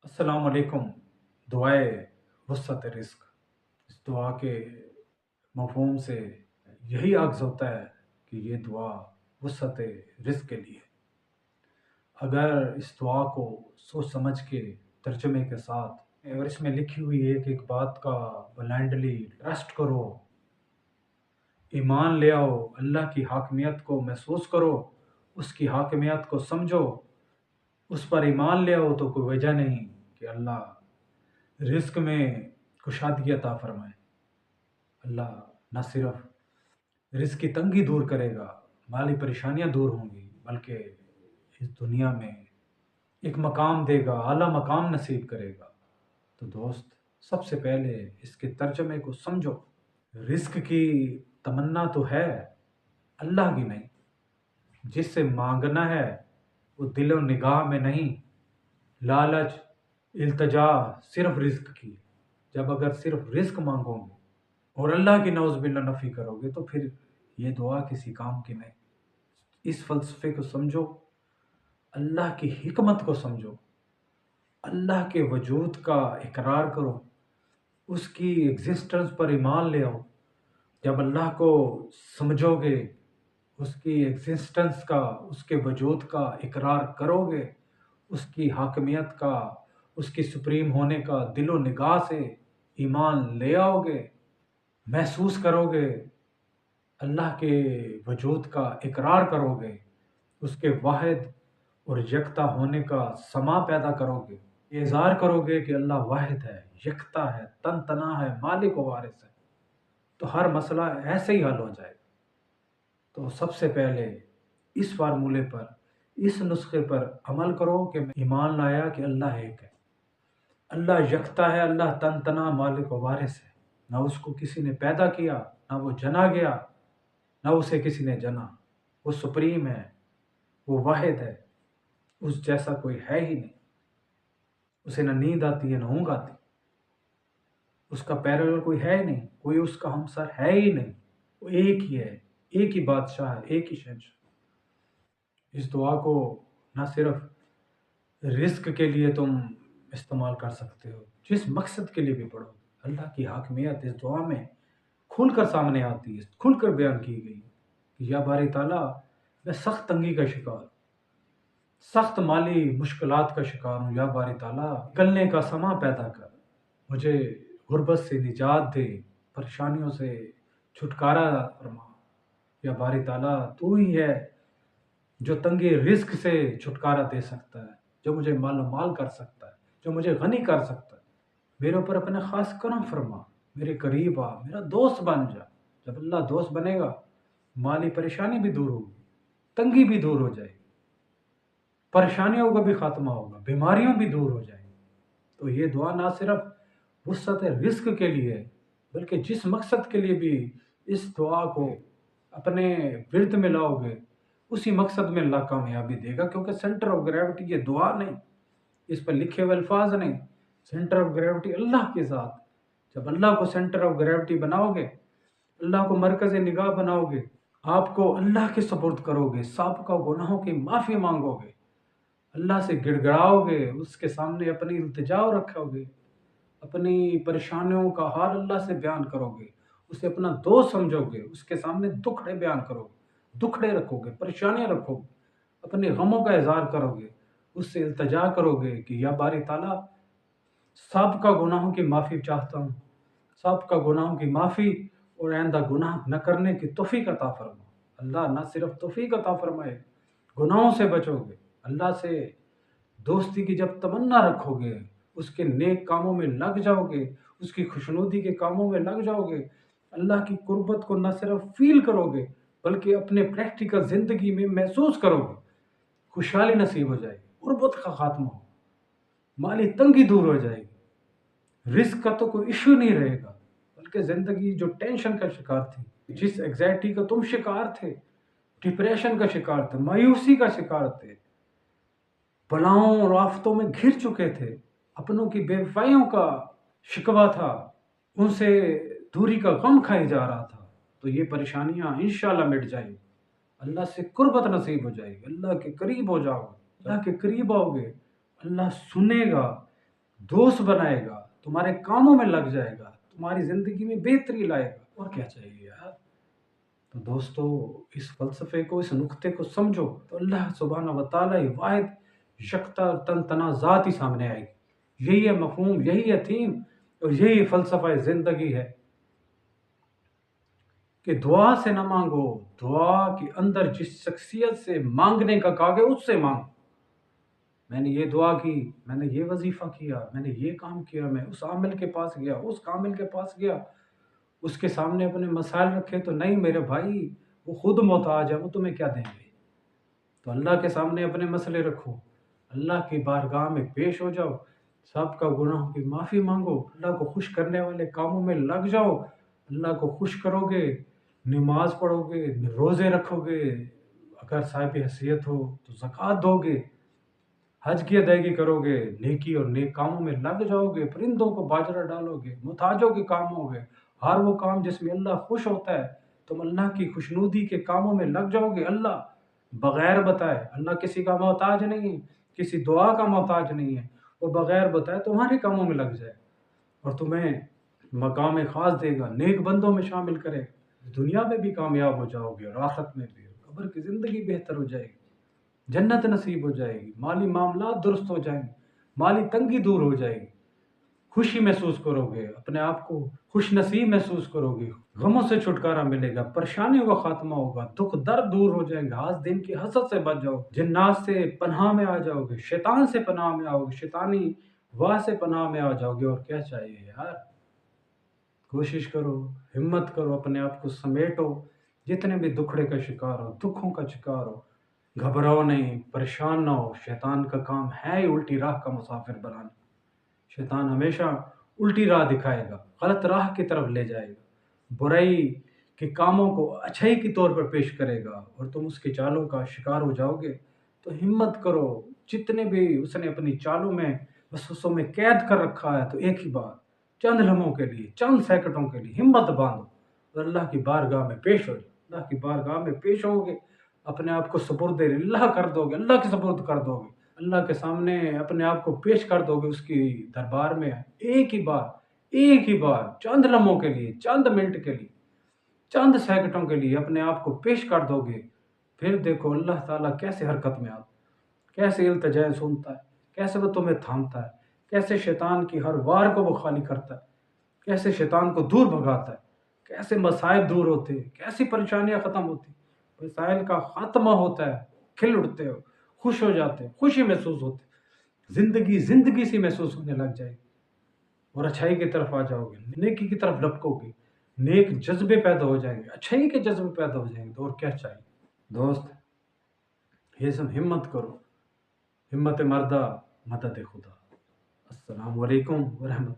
السلام علیکم۔ دعائے وسعت رزق، اس دعا کے مفہوم سے یہی اخذ ہوتا ہے کہ یہ دعا وسعت رزق کے لیے۔ اگر اس دعا کو سوچ سمجھ کے ترجمے کے ساتھ اور اس میں لکھی ہوئی ایک بات کا بلائنڈلی ٹرسٹ کرو، ایمان لے آؤ، اللہ کی حاکمیت کو محسوس کرو، اس کی حاکمیت کو سمجھو، اس پر ایمان لے آؤ، تو کوئی وجہ نہیں کہ اللہ رزق میں کشادگی عطا فرمائے۔ اللہ نہ صرف رزق کی تنگی دور کرے گا، مالی پریشانیاں دور ہوں گی، بلکہ اس دنیا میں ایک مقام دے گا، اعلیٰ مقام نصیب کرے گا۔ تو دوست، سب سے پہلے اس کے ترجمے کو سمجھو۔ رزق کی تمنا تو ہے، اللہ کی نہیں۔ جس سے مانگنا ہے وہ دل و نگاہ میں نہیں، لالچ التجا صرف رزق کی۔ جب اگر صرف رزق مانگو گے اور اللہ کی نعوذ باللہ نفی کرو گے تو پھر یہ دعا کسی کام کی نہیں۔ اس فلسفے کو سمجھو، اللہ کی حکمت کو سمجھو، اللہ کے وجود کا اقرار کرو، اس کی ایگزسٹنس پر ایمان لے آؤ۔ جب اللہ کو سمجھو گے، اس کی ایگزسٹنس کا، اس کے وجود کا اقرار کرو گے، اس کی حاکمیت کا، اس کی سپریم ہونے کا دل و نگاہ سے ایمان لے آؤ گے، محسوس کرو گے، اللہ کے وجود کا اقرار کرو گے، اس کے واحد اور یکتا ہونے کا سما پیدا کرو گے، اظہار کرو گے کہ اللہ واحد ہے، یکتا ہے، تن تنا ہے، مالک و وارث ہے، تو ہر مسئلہ ایسے ہی حل ہو جائے گا۔ تو سب سے پہلے اس فارمولے پر، اس نسخے پر عمل کرو کہ میں ایمان لایا کہ اللہ ایک ہے، اللہ یکتا ہے، اللہ تن تنا مالک و وارث ہے۔ نہ اس کو کسی نے پیدا کیا، نہ وہ جنا گیا، نہ اسے کسی نے جنا۔ وہ سپریم ہے، وہ واحد ہے، اس جیسا کوئی ہے ہی نہیں۔ اسے نہ نیند آتی ہے نہ اونگ آتی، اس کا پیرالل کوئی ہے ہی نہیں، کوئی اس کا ہمسر ہے ہی نہیں۔ وہ ایک ہی ہے، ایک ہی بادشاہ ہے، ایک ہی شہنشاہ۔ اس دعا کو نہ صرف رزق کے لیے تم استعمال کر سکتے ہو، جس مقصد کے لیے بھی پڑھو۔ اللہ کی حاکمیت اس دعا میں کھل کر سامنے آتی ہے، کھل کر بیان کی گئی ہے کہ یا باری تعالیٰ، میں سخت تنگی کا شکار ہوں، سخت مالی مشکلات کا شکار ہوں۔ یا باری تعالیٰ، نکلنے کا سما پیدا کر، مجھے غربت سے نجات دے، پریشانیوں سے چھٹکارا فرما۔ یا باری تعالیٰ، تو ہی ہے جو تنگی رزق سے چھٹکارا دے سکتا ہے، جو مجھے مال و مال کر سکتا ہے، جو مجھے غنی کر سکتا ہے۔ میرے اوپر اپنے خاص کرم فرما، میرے قریب آ، میرا دوست بن جا۔ جب اللہ دوست بنے گا، مالی پریشانی بھی دور ہوگی، تنگی بھی دور ہو جائے گی، پریشانیوں کا بھی خاتمہ ہوگا، بیماریوں بھی دور ہو جائیں گی۔ تو یہ دعا نہ صرف وسعت رزق کے لیے ہے، بلکہ جس مقصد کے لیے بھی اس دعا کو اپنے ورد میں لاؤ گے، اسی مقصد میں اللہ کامیابی دے گا، کیونکہ سینٹر آف گریوٹی یہ دعا نہیں، اس پر لکھے ہوئے الفاظ نہیں، سینٹر آف گریوٹی اللہ کے ساتھ۔ جب اللہ کو سینٹر آف گریوٹی بناؤ گے، اللہ کو مرکز نگاہ بناؤ گے، آپ کو اللہ کے سپرد کرو گے، سابقہ گناہوں کی معافی مانگو گے، اللہ سے گڑ گڑاؤ گے، اس کے سامنے اپنی التجا رکھو گے، اپنی پریشانیوں کا حال اللہ سے بیان کرو گے، اسے اپنا دوست سمجھو گے، اس کے سامنے دکھڑے بیان کرو گے، دکھڑے رکھو گے، پریشانیاں رکھو گے، اپنے غموں کا اظہار کرو گے، اس سے التجا کرو گے کہ یا باری تعالیٰ، سابقہ گناہوں کی معافی چاہتا ہوں، سابقہ گناہوں کی معافی اور آئندہ گناہ نہ کرنے کی توفیق عطا فرما۔ اللہ نہ صرف توفیق عطا فرمائے، گناہوں سے بچو گے، اللہ سے دوستی کی جب تمنا رکھو گے، اس کے نیک کاموں میں لگ جاؤ گے، اس کی خوشنودی کے کاموں میں لگ جاؤ گے، اللہ کی قربت کو نہ صرف فیل کرو گے بلکہ اپنے پریکٹیکل زندگی میں محسوس کرو گے، خوشحالی نصیب ہو جائے گی، غربت کا خاتمہ ہو، مالی تنگی دور ہو جائے گی، رزق کا تو کوئی ایشو نہیں رہے گا، بلکہ زندگی جو ٹینشن کا شکار تھی، جس ایگزائٹی کا تم شکار تھے، ڈپریشن کا شکار تھے، مایوسی کا شکار تھے، بلاؤں اور آفتوں میں گھر چکے تھے، اپنوں کی بے وفائیوں کا شکوہ تھا، ان سے دوری کا غم کھائی جا رہا تھا، تو یہ پریشانیاں انشاءاللہ مٹ جائیں گی، اللہ سے قربت نصیب ہو جائے گی، اللہ کے قریب ہو جاؤ گے، اللہ کے قریب آؤ گے، اللہ سنے گا، دوست بنائے گا، تمہارے کاموں میں لگ جائے گا، تمہاری زندگی میں بہتری لائے گا، اور کیا چاہیے یار؟ تو دوستو، اس فلسفے کو، اس نقطے کو سمجھو تو اللہ سبحانہ و تعالیٰ واحد یکتا تن تنہا ذات ہی سامنے آئے گی۔ یہی ہے مفہوم، یہی ہے تھیم، اور یہی فلسفہ زندگی ہے کہ دعا سے نہ مانگو، دعا کے اندر جس شخصیت سے مانگنے کا کہا گیا اس سے مانگو۔ میں نے یہ دعا کی، میں نے یہ وظیفہ کیا، میں نے یہ کام کیا، میں اس عامل کے پاس گیا، اس کامل کے پاس گیا، اس کے سامنے اپنے مسائل رکھے تو نہیں میرے بھائی، وہ خود محتاج ہے، وہ تمہیں کیا دیں گے؟ تو اللہ کے سامنے اپنے مسئلے رکھو، اللہ کی بارگاہ میں پیش ہو جاؤ، سب کا گناہوں کی معافی مانگو، اللہ کو خوش کرنے والے کاموں میں لگ جاؤ۔ اللہ کو خوش کرو گے، نماز پڑھو گے، روزے رکھو گے، اگر صاحب حیثیت ہو تو زکوٰۃ دو گے، حج کی ادائیگی کرو گے، نیکی اور نیک کاموں میں لگ جاؤ گے، پرندوں کو باجرہ ڈالو گے، محتاجوں کے کام ہوگے، ہر وہ کام جس میں اللہ خوش ہوتا ہے، تم اللہ کی خوشنودی کے کاموں میں لگ جاؤ گے۔ اللہ بغیر بتائے، اللہ کسی کا محتاج نہیں ہے، کسی دعا کا محتاج نہیں ہے، وہ بغیر بتائے تمہارے کاموں میں لگ جائے اور تمہیں مقام خاص دے گا، نیک بندوں میں شامل کرے گا، دنیا میں بھی کامیاب ہو جاؤ گے اور آخرت میں بھی، قبر کی زندگی بہتر ہو جائے گی، جنت نصیب ہو جائے گی، مالی معاملات درست ہو جائیں گے، مالی تنگی دور ہو جائے گی، خوشی محسوس کرو گے، اپنے آپ کو خوش نصیب محسوس کرو گے، غموں سے چھٹکارا ملے گا، پریشانیوں کا خاتمہ ہوگا، دکھ درد دور ہو جائیں گے، آج دن کی حسد سے بچ جاؤ، جنات سے پناہ میں آ جاؤ گے، شیطان سے پناہ میں آؤ گے، شیطانی واہ سے پناہ میں آ جاؤ گے، اور کیا چاہیے یار؟ کوشش کرو، ہمت کرو، اپنے آپ کو سمیٹو، جتنے بھی دکھڑے کا شکار ہو، دکھوں کا شکار ہو، گھبراؤ نہیں، پریشان نہ ہو، شیطان کا کام ہے ہی الٹی راہ کا مسافر بنانا۔ شیطان ہمیشہ الٹی راہ دکھائے گا، غلط راہ کی طرف لے جائے گا، برائی کے کاموں کو اچھائی کے طور پر پیش کرے گا اور تم اس کے چالوں کا شکار ہو جاؤ گے۔ تو ہمت کرو، جتنے بھی اس نے اپنی چالوں میں وسوسوں میں قید کر رکھا ہے، تو ایک ہی بار چند لمحوں کے لیے، چند سیکنڈوں کے لیے ہمت باندھو اور اللہ کی بارگاہ میں پیش ہو جاؤ۔ اللہ کی بارگاہ میں پیش ہوگے، اپنے آپ کو سپرد اللہ کر دو گے، اللہ کے سپرد کر دو گے، اللہ کے سامنے اپنے آپ کو پیش کر دو گے، اس کی دربار میں ایک ہی بار چند لمحوں کے لیے، چند منٹ کے لیے، چند سیکنڈوں کے لیے اپنے آپ کو پیش کر دو گے، پھر دیکھو اللہ تعالیٰ کیسے حرکت میں آتا، کیسے التجائیں سنتا ہے، کیسے وہ تمہیں تھامتا ہے، کیسے شیطان کی ہر وار کو وہ خالی کرتا ہے، کیسے شیطان کو دور بھگاتا ہے، کیسے مصائب دور ہوتے ہیں، کیسی پریشانیاں ختم ہوتی، مسائل کا خاتمہ ہوتا ہے، کھل اٹھتے ہو، خوش ہو جاتے ہیں، خوشی محسوس ہوتی ہے، زندگی سی محسوس ہونے لگ جائے گی اور اچھائی کی طرف آ جاؤ گے، نیکی کی طرف لپکو گے، نیک جذبے پیدا ہو جائیں گے، اچھائی کے جذبے پیدا ہو جائیں گے، تو اور کیا چاہیے؟ دوست، یہ سب ہمت کرو، ہمت مردہ مدد خدا۔ السلام علیکم ورحمۃ اللہ۔